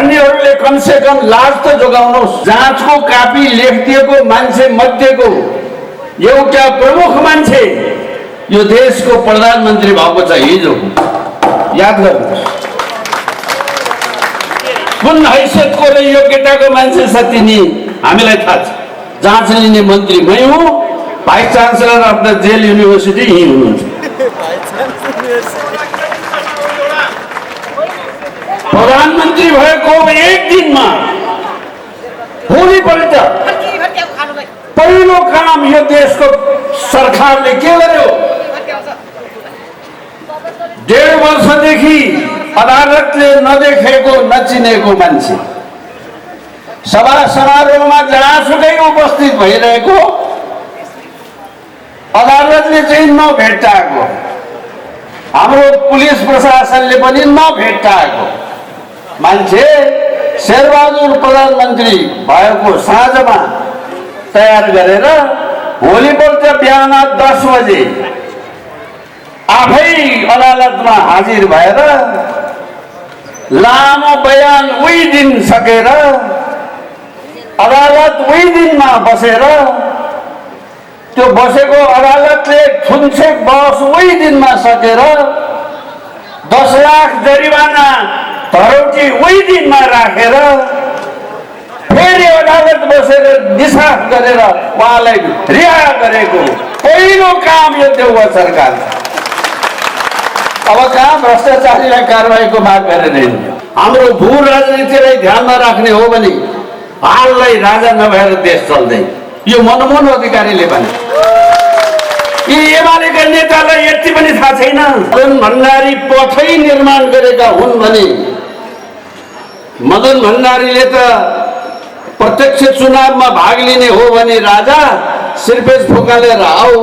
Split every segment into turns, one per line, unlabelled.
भन्नेहरूले कमसे कम लाज त जोगाउनुहोस्। जाँचको कापी लेखिदिएको मान्छे मध्येको एउटा प्रमुख मान्छे यो देशको प्रधानमन्त्री भएको छ हिजो। याद गर्नुहोस् कुन हैसियतको र योग्यताको मान्छे छ तिनी हामीलाई थाहा छ। जाँच लिने मन्त्री मै हुँ, vice chancellor of the jail university यही हुनुहुन्छ। प्रधानमन्त्री भएको एक दिनमा भोलिपल्ट पहिलो काम यो देशको सरकारले के गर्यो? 1.5 वर्षदेखि अदालतले नदेखेको नचिनेको मान्छे सभा समारोहमा जहाँसुकै उपस्थित भइरहेको अदालतले चाहिँ नभेट्टाएको, हाम्रो पुलिस प्रशासनले पनि नभेट्टाएको मान्छे शेरबहादुर प्रधानमन्त्री भएको साँझमा तयार गरेर भोलिपल्ट बिहान 10 बजे आफै अदालतमा हाजिर भएर लामो बयान उही दिन सकेर अदालत उही दिनमा बसेर त्यो बसेको अदालतले छुनछेक बहस उही दिनमा सकेर 10 लाख जरिवाना धरौटी उही दिनमा राखेर फेरि अदालत बसेर निसाफ गरेर उहाँलाई रिहा गरेको पहिलो काम यो देउवा सरकार। अब कहाँ भ्रष्टाचारीलाई कारबाहीको माग गरेर हाम्रो भू राजनीतिलाई ध्यानमा राख्ने हो भने हाललाई राजा नभएर देश चल्दैन। यो मनमोहन अधिकारीले भने यी एमालेका नेतालाई यति पनि थाहा छैन मदन भण्डारी पथै निर्माण गरेका हुन् भने मदन भण्डारीले त प्रत्यक्ष चुनावमा भाग लिने हो भने राजा सिर्फेस फुकालेर आऊ,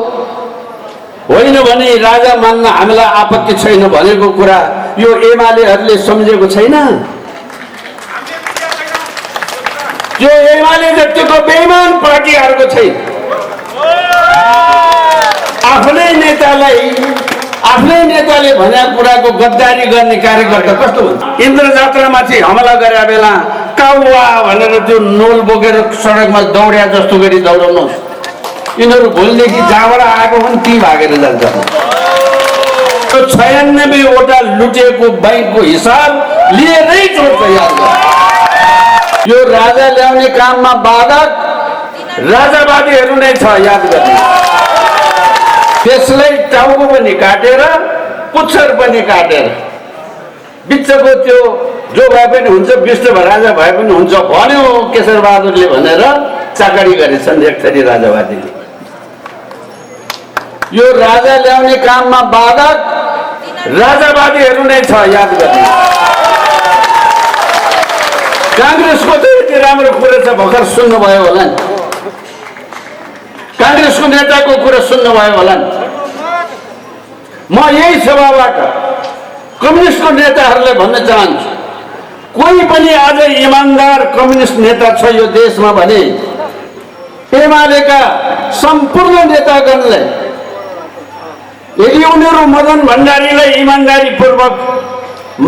होइन भने राजा मान्न हामीलाई आपत्ति छैन भनेको कुरा यो एमालेहरूले सम्झेको छैन। यो एमाले जतिको बेइमान पार्टीहरूको छैन। आफ्नै नेताले भनेको कुराको गद्दारी गर्ने कार्यकर्ता कस्तो हुन्छ? इन्द्र जात्रामाथि हमला गरे बेला काउवा भनेर त्यो नोल बोकेर सडकमा दौड्या जस्तो गरी दौडाउनुहोस्। यिनीहरू भोलिदेखि जहाँबाट आएको पनि ती भागेर जान्छ। 96 वटा लुटेको बैंकको हिसाब लिएरै छोड्छ। याद गर्नु यो राजा ल्याउने काममा बाधक राजावादीहरू नै छ। याद गर्नु त्यसलाई टाउको पनि काटेर पुच्छर पनि काटेर बिचको त्यो जो भए पनि हुन्छ विष्णु राजा भए पनि हुन्छ भन्यो केशर बहादुरले भनेर चाकडी गरेछन् एक थरी राजावादीले। यो राजा ल्याउने काममा बाधक राजावादीहरू नै छ। याद गर्नु कांग्रेसको त यति राम्रो कुरा छ भर्खर सुन्नुभयो होला नि। कांग्रेसको नेताको कुरा सुन्नुभयो होला नि। म यही सभाबाट कम्युनिस्टको नेताहरूलाई भन्न चाहन्छु कोही पनि आज इमानदार कम्युनिस्ट नेता छ यो देशमा भने एमालेका सम्पूर्ण नेतागणलाई यदि उनीहरू मदन भण्डारीलाई इमानदारीपूर्वक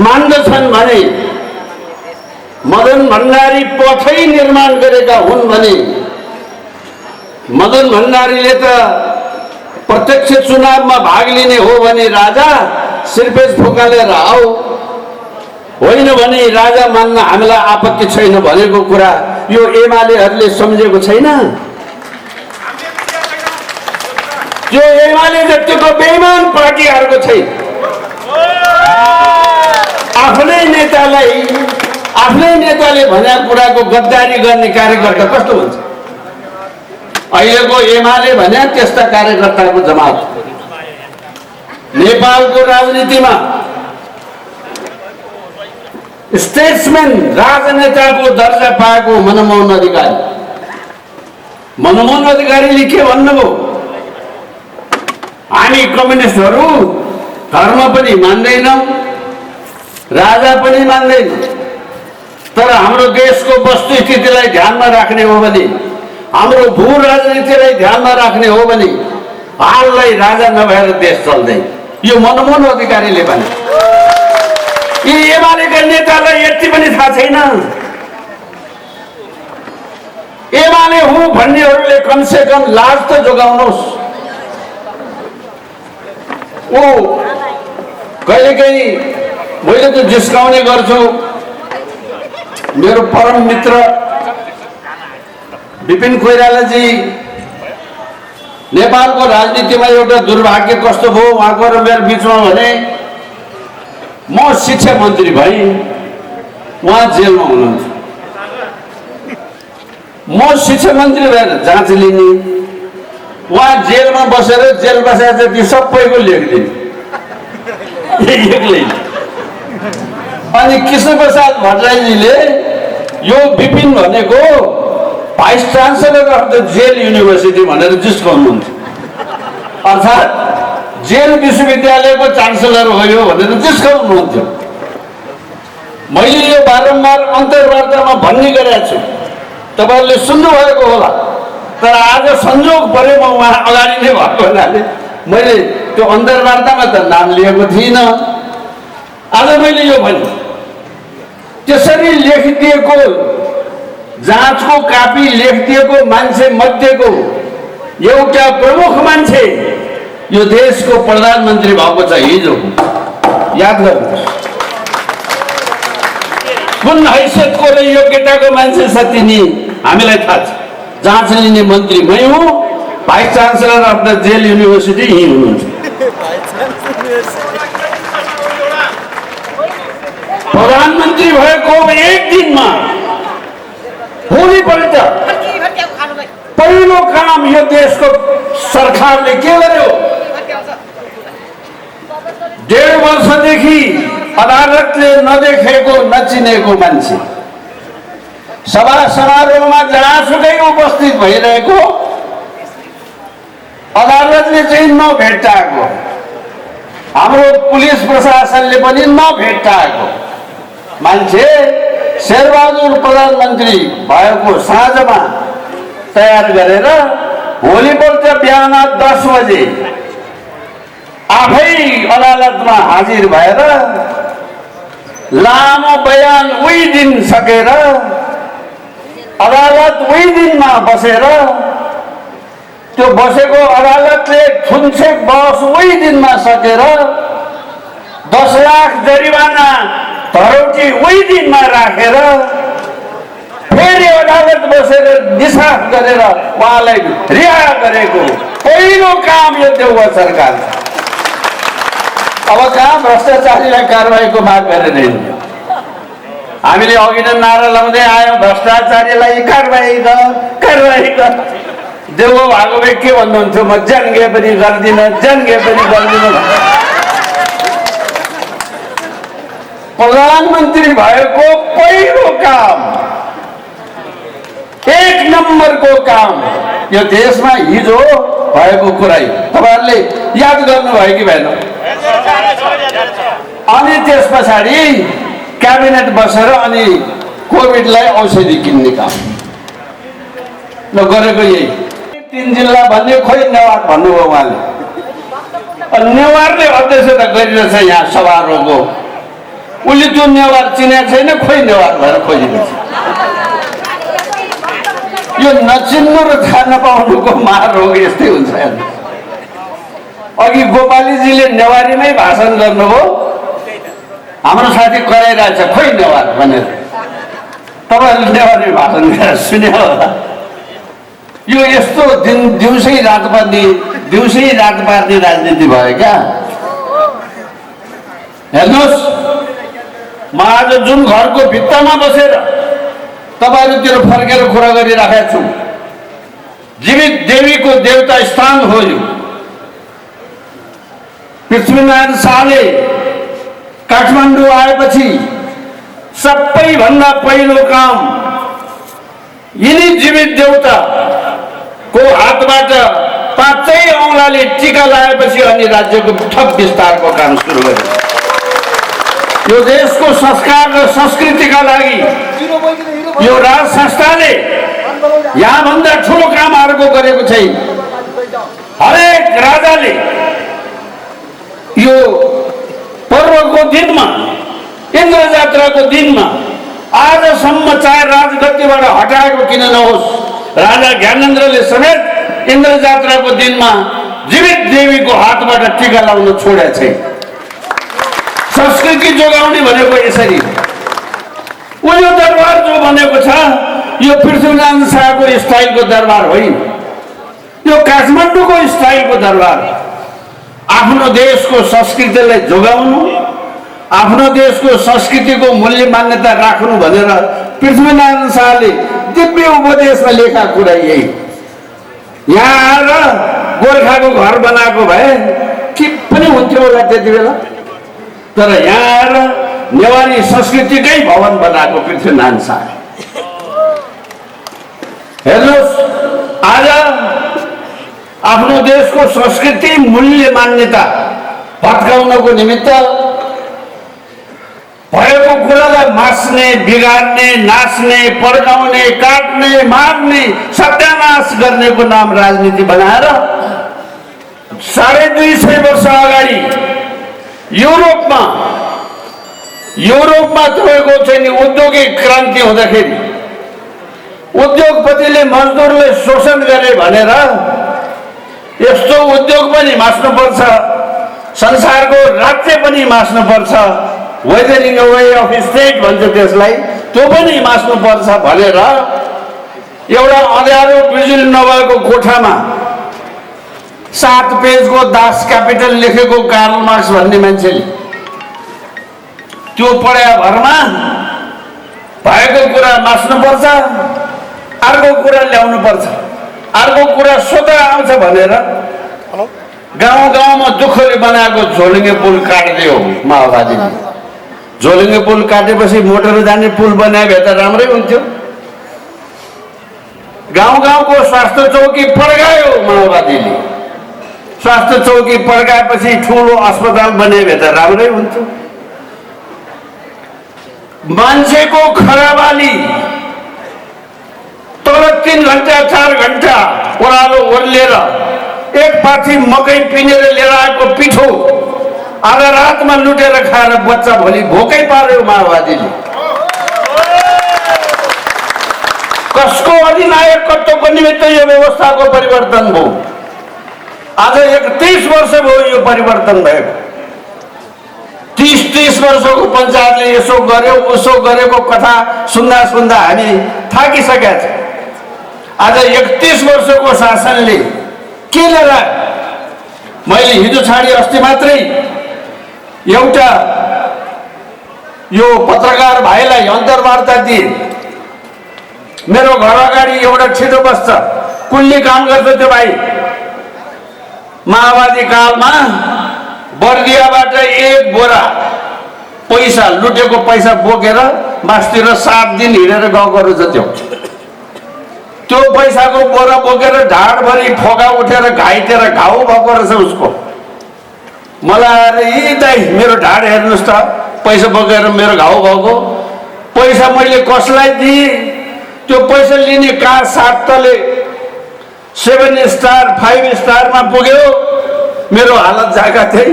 मान्दछन् भने मदन भण्डारी पथै निर्माण गरेका हुन् भने मदन भण्डारीले त प्रत्यक्ष चुनावमा भाग लिने हो भने राजा सिर्फेस फुकालेर आऊ, होइन भने राजा मान्न हामीलाई आपत्ति छैन भनेको कुरा यो एमालेहरूले सम्झेको छैन। यो एमाले जतिको बेइमान पार्टीहरूको छैन। आफ्नै नेताले भनेको कुराको गद्दारी गर्ने कार्यकर्ता कस्तो हुन्छ? अहिलेको एमाले भने त्यस्ता कार्यकर्ताको जमात। नेपालको राजनीतिमा स्टेट्सम्यान राजनेताको दर्जा पाएको मनमोहन अधिकारीले के भन्नुभयो? हामी कम्युनिस्टहरू धर्म पनि मान्दैनौँ, राजा पनि मान्दैनौँ, तर हाम्रो देशको वस्तुस्थितिलाई ध्यानमा राख्ने हो भने हाम्रो भू राजनीतिलाई ध्यानमा राख्ने हो भने हाललाई राजा नभएर देश चल्दैन। यो मनमोहन अधिकारीले भने यी एमालेका नेतालाई यति पनि थाहा छैन। एमाले हुँ भन्नेहरूले कमसे कम लाज त जोगाउनुहोस्। ऊ कहिलेकाहीँ मैले त जिस्काउने गर्छु। मेरो परम मित्र विपिन कोइरालाजी नेपालको राजनीतिमा एउटा दुर्भाग्य कस्तो भयो उहाँको र मेरो बिचमा भने म शिक्षा मन्त्री भएँ, उहाँ जेलमा हुनुहुन्छ। म शिक्षा मन्त्री भएर जाँच लिने, उहाँ जेलमा बसेर जेल बसेर जति सबैको लेखिदिने एक्लै। अनि कृष्णप्रसाद भट्टराईजीले यो विपिन भनेको vice chancellor of the jail university भनेर जिस्काउनुहुन्थ्यो। अर्थात् जेल विश्वविद्यालयको चान्सलर हो यो भनेर जिस्काउनुहुन्थ्यो। मैले यो बारम्बार अन्तर्वार्तामा भन्ने गरेको छु, तपाईँहरूले सुन्नुभएको होला। तर आज संयोग पऱ्यो म उहाँ अगाडि नै भएको हुनाले मैले त्यो अन्तर्वार्तामा त नाम लिएको थिइनँ। आज मैले यो भने त्यसरी लेखिदिएको जाँचको कापी लेखिदिएको मान्छे मध्येको एउटा प्रमुख मान्छे यो देशको प्रधानमन्त्री भएको छ हिजो। याद गर्नुहोस् कुन हैसियतको र योग्यताको मान्छे छ तिनी हामीलाई थाहा छ। जाँच लिने मन्त्री मै हुँ, vice chancellor of the jail university यही हुनुहुन्छ। प्रधानमन्त्री भएको एक दिनमा भोलिपल्ट पहिलो काम यो देशको सरकारले के गर्यो? 1.5 वर्षदेखि अदालतले नदेखेको नचिनेको मान्छे सभा समारोहमा जहाँसुकै उपस्थित भइरहेको, अदालतले चाहिँ नभेट्टाएको, हाम्रो पुलिस प्रशासनले पनि नभेट्टाएको मान्छे शेरबहादुर प्रधानमन्त्री भएको साँझमा तयार गरेर भोलिपल्ट बिहान 10 बजे आफै अदालतमा हाजिर भएर लामो बयान उही दिन सकेर अदालत उही दिनमा बसेर त्यो बसेको अदालतले थुन्सेक बहस उही दिनमा सकेर 10 लाख जरिवाना धरौटी उही दिनमा राखेर फेरि अदालत बसेर निसाफ गरेर उहाँलाई रिहा गरेको पहिलो काम यो देउवा सरकार। अब कहाँ भ्रष्टाचारीलाई कारबाहीको माग गरेर हामीले अघि नै नारा लाउँदै आयौँ, भ्रष्टाचारीलाई कारबाही गर, कारबाही गर। देउवा भएको भए के भन्नुहुन्थ्यो? म जन्गे पनि गर्दिनँ, जन्गे पनि गर्दिनँ। प्रधानमन्त्री भएको पहिलो काम, 1 नम्बरको काम यो देशमा हिजो भएको कुरा तपाईँहरूले याद गर्नुभयो कि भएन? अनि त्यस पछाडि क्याबिनेट बसेर अनि कोभिडलाई औषधि किन्ने काम ल गरेको यही। 3 जिल्ला भन्ने खोइ नेवार भन्नुभयो उहाँले। नेवारले अध्यक्षता गरिरहेछ यहाँ समारोहको। उसले त्यो नेवार चिनेको छैन, खोइ नेवार भएर खोजिरहेछ। यो नचिन्नु र थाहा नपाउनुको महारोग यस्तै हुन्छ। अघि गोपालीजीले नेवारीमै भाषण गर्नुभयो, हाम्रो साथी कराइरहेछ खोइ नेवार भनेर। तपाईँहरूले नेवारी भाषण गरेर सुन्यो होला। यो यस्तो दिउँसै रात पार्ने राजनीति भयो क्या? हेर्नुहोस्, म आज जुन घरको भित्तामा बसेर तपाईँहरूतिर फर्केर कुरा गरिराखेको छु, जीवित देवीको देवता स्थान हो यो। पृथ्वीनारायण शाहले काठमाडौँ आएपछि सबैभन्दा पहिलो काम यिनी जीवित देवताको हातबाट 5 औँलाले टीका लगाएपछि अनि राज्यको थप विस्तारको काम सुरु गर्यो। यो देशको संस्कार र संस्कृतिका लागि यो राज संस्थाले यहाँभन्दा ठुलो काम अर्को गरेको छैन। हरेक राजाले यो पर्वको दिनमा, इन्द्र जात्राको दिनमा, आग आजसम्म चाहे राजगद्दीबाट हटाएको किन नहोस्, राजा ज्ञानेन्द्रले समेत इन्द्र जात्राको दिनमा जीवित देवीको हातबाट टीका लाउन छोडेको छैन। संस्कृति जोगाउने भनेको यसरी हो। यो दरबार जो बनेको छ यो पृथ्वीनारायण शाहको स्टाइलको दरबार होइन, यो काठमाडौँको स्टाइलको दरबार। आफ्नो देशको संस्कृतिलाई जोगाउनु, आफ्नो देशको संस्कृतिको मूल्य मान्यता राख्नु भनेर पृथ्वीनारायण शाहले दिव्य उपदेशमा लेखा कुरा यही। यहाँ आएर गोर्खाको घर बनाएको भए के पनि हुन्थ्यो होला त्यति बेला, तर यहाँ आएर नेवारी संस्कृतिकै भवन बनाएको पृथ्वीनारायण शाह। हेर्नुहोस्, आज आफ्नो देशको संस्कृति मूल्य मान्यता भत्काउनको निमित्त भएको कुरालाई मास्ने, बिगार्ने, नाच्ने, पड्काउने, काट्ने, मार्ने, सत्यानाश गर्नेको नाम राजनीति बनाएर 250 वर्ष अगाडि युरोपमा तपाईँको चाहिँ नि औद्योगिक क्रान्ति हुँदाखेरि उद्योगपतिले मजदुरलाई शोषण गरे भनेर यस्तो उद्योग पनि मास्नुपर्छ, संसारको राज्य पनि मास्नुपर्छ, वेदरिङ अवे अफ स्टेट भन्छ त्यसलाई, त्यो पनि मास्नुपर्छ भनेर एउटा अँध्यारो बिजुली नभएको कोठामा 7 पेजको दास क्यापिटल लेखेको कार्ल मार्क्स भन्ने मान्छेले त्यो पढ्या भरमा भएको कुरा मास्नुपर्छ, अर्को कुरा ल्याउनु पर्छ, अर्को कुरा स्वतः आउँछ भनेर गाउँ गाउँमा दुःखले बनाएको झोलुङ्गे पुल काटिदियो माओवादीले। झोलुङ्गे पुल काटेपछि मोटर जाने पुल बनाए भए त राम्रै हुन्थ्यो। गाउँ गाउँको स्वास्थ्य चौकी पड्कायो माओवादीले। स्वास्थ्य चौकी पड्काएपछि ठुलो अस्पताल बनाए भए त राम्रै हुन्थ्यो। मान्छेको खराबाली तर 3 घण्टा 4 घण्टा ओह्रालो ओर्लेर एक पाथी मकै पिनेर लिएर आएको पिठो आधा रातमा लुटेर खाएर बच्चा भोलि भोकै पार्यो माओवादीले। कसको अधिनायकत्वको निमित्त यो व्यवस्थाको परिवर्तन भयो। आज 31 वर्ष भयो यो परिवर्तन भएको। 30 वर्षको पञ्चायतले यसो गर्यो उसो गरेको कथा सुन्दा सुन्दा हामी थाकिसकेका छौँ। आज 31 वर्षको शासनले के लिएर मैले हिजो छाडी अस्ति मात्रै एउटा यो पत्रकार भाइलाई अन्तर्वार्ता दिए। मेरो घर अगाडि एउटा छिटो बस्छ, कुल्ली काम गर्छ त्यो भाइ। माओवादी कालमा बर्दियाबाट 1 बोरा पैसा लुटेको पैसा बोकेर मासतिर 7 दिन हिँडेर गएको रहेछ। त्यो पैसाको बोरा बोकेर ढाडभरि फोका उठेर घाइतेर घाउ भएको रहेछ उसको। मलाई अरे यी दाइ मेरो ढाड हेर्नुहोस् त, पैसा बोकेर मेरो घाउ भएको पैसा मैले कसलाई दिएँ? त्यो पैसा लिने कार 7 तले 7 स्टार 5 स्टारमा पुग्यो। मेरो हालत जागा थिए।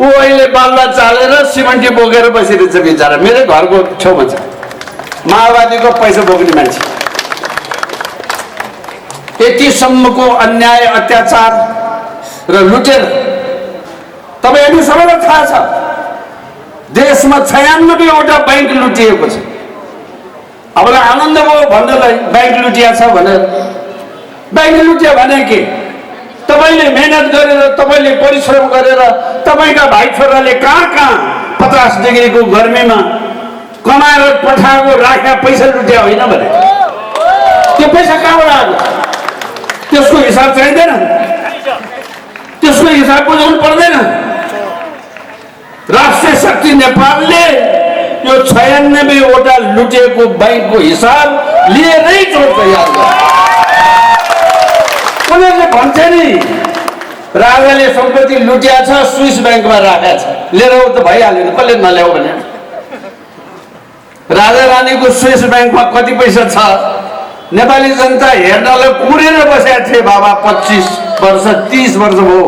ऊ अहिले बाल्ला चालेर सिमेन्टी बोकेर बसिरहेछ बिचरा, मेरो घरको छेउमा छ। माओवादीको पैसा बोक्ने मान्छे। यतिसम्मको अन्याय अत्याचार र लुटेर तपाईहरु सबैलाई थाहा छ, देशमा 96वटा बैंक लुटिएको छ। अब आनन्द भयो भन्नलाई बैंक लुटिया छ भनेर। बैंक लुट्यो भने के? तपाईले मेहनत गरेर, तपाईले परिश्रम गरेर, तपाईका भाइ छोराले कहाँ 50 डिग्रीको गर्मीमा कमाएर पठाएको राखेका पैसा लुट्या होइन भने त्यो पैसा कहाँबाट आयो? त्यसको हिसाब चाहिँदैन? त्यसको हिसाब बुझाउनु पर्दैन? राष्ट्रिय शक्ति नेपालले यो 96वटा लुटेको बैंकको हिसाब लिएरै छोड्छ। याद गर्नु, उनीहरूले भन्छ नि राजाले सम्पत्ति लुट्या छ, स्विस बैंकमा राखेको छ, लिएर आउ त भइहाल्यो नि, कसले नल्याऊ भने। राजा रानीको स्विस बैंकमा कति पैसा छ? नेपाली जनता हेर्नलाई कुरेर बसेका थिए बाबा। 25 वर्ष 30 वर्ष भयो,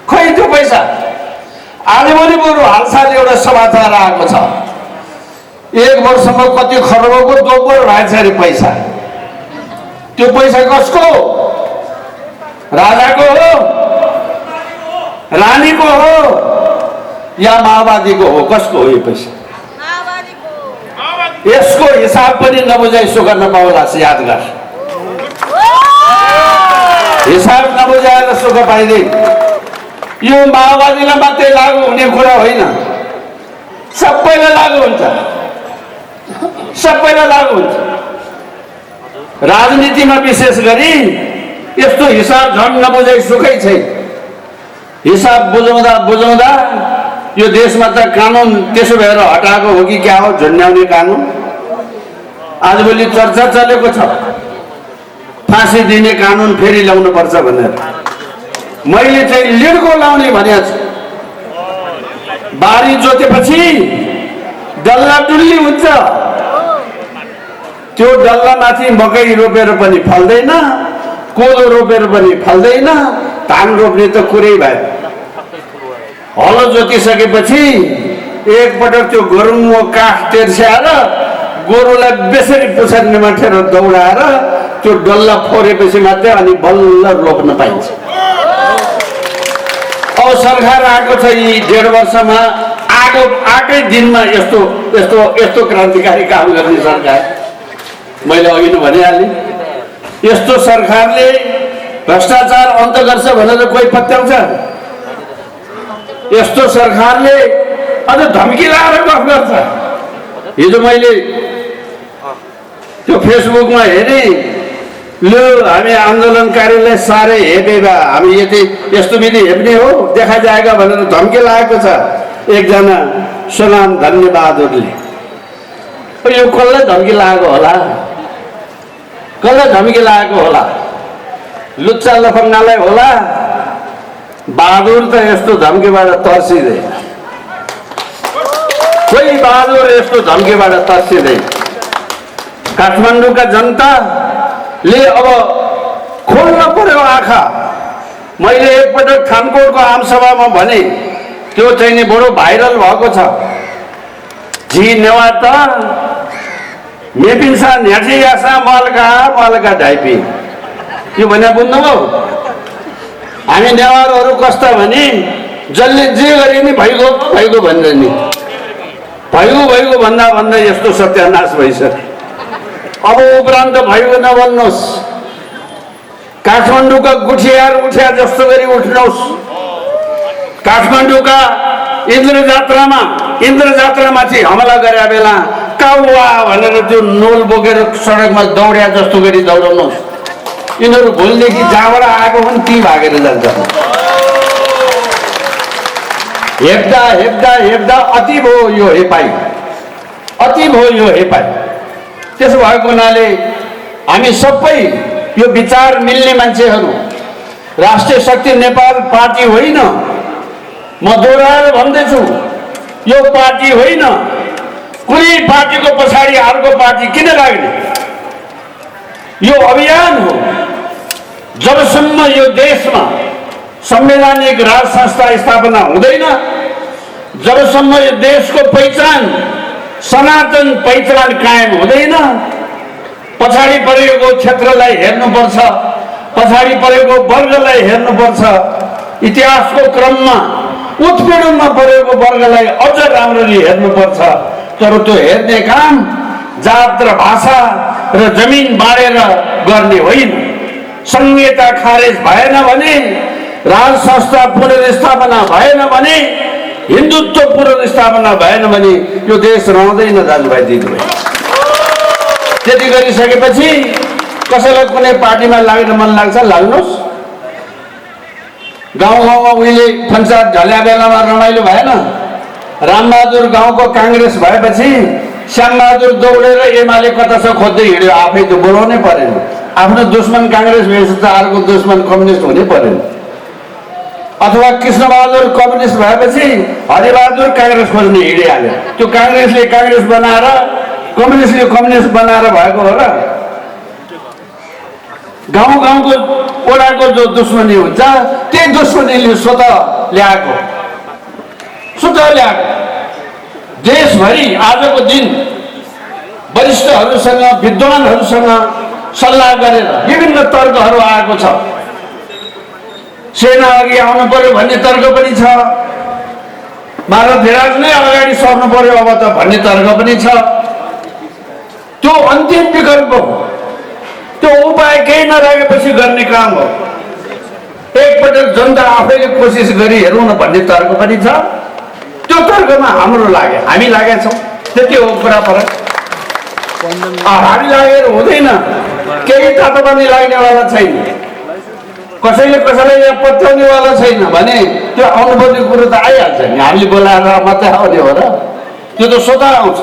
खै त्यो पैसा? आजभोलि बरु हालसाल एउटा समाचार आएको छ, 1 वर्षमा कति खर्बको दोब्बर भएछ अरे पैसा। त्यो पैसा कसको? राजाको हो, रानीको हो या माओवादीको हो? कसको हो यो पैसा? यसको हिसाब पनि नबुझाइ सो गर्न पाउला। याद गर, हिसाब नबुझाएर सुख पाइँदैन। यो माओवादीलाई मात्रै लागू हुने कुरा होइन, सबैलाई लागू हुन्छ, सबैलाई लागू हुन्छ। राजनीतिमा विशेष गरी यस्तो हिसाब झन् नबुझाइ सुखै छैन। हिसाब बुझाउँदा बुझाउँदा यो देशमा त कानुन त्यसो भएर हटाएको हो कि क्या हो? झुन्ड्याउने कानुन आजभोलि चर्चा चलेको छ। फाँसी दिने कानुन फेरि ल्याउनु पर्छ भनेर मैले चाहिँ लिडको लाउने भनेको छु। बारी जोतेपछि डल्ला डुल्ली हुन्छ। त्यो डल्लामाथि मकै रोपेर पनि फल्दैन, कोदो रोपेर पनि फल्दैन, धान रोप्ने त कुरै भयो। हलो जोतिसकेपछि एकपटक त्यो गरुङको काठ तेर्स्याएर गोरुलाई बेसरी पुछार्नेमा ठेर दौडाएर त्यो डल्ला फोरेपछि मात्रै अनि बल्ल रोप्न पाइन्छ। अब सरकार आएको छ यी 1.5 वर्षमा, आएकै दिनमा यस्तो यस्तो यस्तो क्रान्तिकारी काम गर्ने सरकार। मैले अघि नै भनिहालेँ, यस्तो सरकारले भ्रष्टाचार अन्त गर्छ भनेर कोही पत्याउँछ? यस्तो सरकारले अझ धम्की लाएर गफ गर्छ। हिजो मैले त्यो फेसबुकमा हेरेँ, लो हामी आन्दोलनकारीलाई साह्रै हेपे बा, हामी यस्तो विधि हेप्ने हो देखा जाएगा भनेर धम्की लागेको छ एकजना सोनाम धन्यबहादुरले। यो कसलाई धम्की लागेको होला? कसलाई धम्की लागेको होला? लुच्चा लफङ्गालाई होला? बहादुर त यस्तो धम्कीबाट तर्सिँदैन। कोही बहादुर यस्तो धम्कीबाट तर्सिँदैन। काठमाडौँका जनताले अब खोल्न पर्यो आँखा। मैले एकपटक खानकोटको आमसभामा भने, त्यो चाहिँ नि बडो भाइरल भएको छ। झी नेवा त मेपिन्सा न्याठी यासा मलका ढाइपी, यो भने बुझ्नुभयो? हामी नेवारहरू कस्ता भने जसले जे गरे नि भइगयो भइगयो भनेर नि, भइगयो भन्दा भन्दा यस्तो सत्यानाश भइसक्यो। अब उपरान्त भइगयो नभन्नुहोस्। काठमाडौँका गुठियार उठ्या जस्तो गरी उठ्नुहोस्। काठमाडौँका इन्द्र जात्रामाथि हमला गरे बेला काउवा भनेर त्यो नोल बोकेर सडकमा दौड्या जस्तो गरी दौडाउनुहोस्। यिनीहरू भोलिदेखि जहाँबाट आएको पनि ती भागेर जान्छ। हेप्दा हेप्दा हेप्दा अति भयो यो हेपाई, अति भयो यो हेपाई। त्यसो भएको हुनाले हामी सबै यो विचार मिल्ने मान्छेहरू, राष्ट्रिय शक्ति नेपाल पार्टी होइन, म दोहोऱ्याएर भन्दैछु, यो पार्टी होइन। कुनै पार्टीको पछाडि अर्को पार्टी किन लाग्ने? यो अभियान हो। जबसम्म यो देशमा संवैधानिक राज संस्था स्थापना हुँदैन, जबसम्म यो देशको पहिचान, सनातन पहिचान कायम हुँदैन, पछाडि परेको क्षेत्रलाई हेर्नुपर्छ, पछाडि परेको वर्गलाई हेर्नुपर्छ। इतिहासको क्रममा उत्पीडनमा परेको वर्गलाई अझ राम्ररी हेर्नुपर्छ। तर त्यो हेर्ने काम जात र भाषा र जमिन बाँडेर गर्ने होइन। संहिता खारेज भएन भने, राज संस्था पुनर्स्थापना भएन भने, हिन्दुत्व पुनर्स्थापना भएन भने यो देश रहँदैन दाजुभाइ दिदीभाइ। त्यति गरिसकेपछि कसैलाई कुनै पार्टीमा लाग्न मन लाग्छ लाग्नुहोस्। गाउँ गाउँमा उहिले पञ्चायत ढल्या बेलामा रमाइलो भएन? रामबहादुर गाउँको काङ्ग्रेस भएपछि श्यामबहादुर दौडेर एमाले कता छ खोज्दै हिँड्यो। आफै त बोलाउनै परेन। आफ्नो दुश्मन काङ्ग्रेस भएपछि त अर्को दुश्मन कम्युनिस्ट हुनै परेन। अथवा कृष्णबहादुर कम्युनिस्ट भएपछि हरिबहादुर काङ्ग्रेस खोज्ने हिँडिहाल्यो। त्यो काङ्ग्रेसले काङ्ग्रेस बनाएर, कम्युनिस्टले कम्युनिस्ट बनाएर भएको हो र? गाउँ गाउँको ओडाको जो दुश्मनी हुन्छ, त्यही दुश्मनीले स्वतः ल्याएको। देशभरि आजको दिन विशेषज्ञहरूसँग विद्वानहरूसँग सल्लाह गरेर विभिन्न तर्कहरू आएको छ। सेना अघि आउनु पर्यो भन्ने तर्क पनि छ, महाराज नै अगाडि सर्नु पर्यो अब त भन्ने तर्क पनि छ। त्यो अन्तिम विकल्प हो, त्यो उपाय केही नराखेपछि गर्ने काम हो। एकपटक जनता आफैले कोसिस गरी हेरौँ न भन्ने तर्क पनि छ। त्यो तर्कमा हाम्रो लाग्यो, हामी लागेका छौँ, त्यति हो कुरा फरक। हामी लागेर हुँदैन, केही तातोपानी लाग्नेवाला छैन, कसैले कसैलाई यहाँ पत्याउनेवाला छैन भने त्यो आउनुपर्ने कुरो त आइहाल्छ नि, हामीले बोलाएर मात्रै आउने हो र, त्यो त स्वतः आउँछ।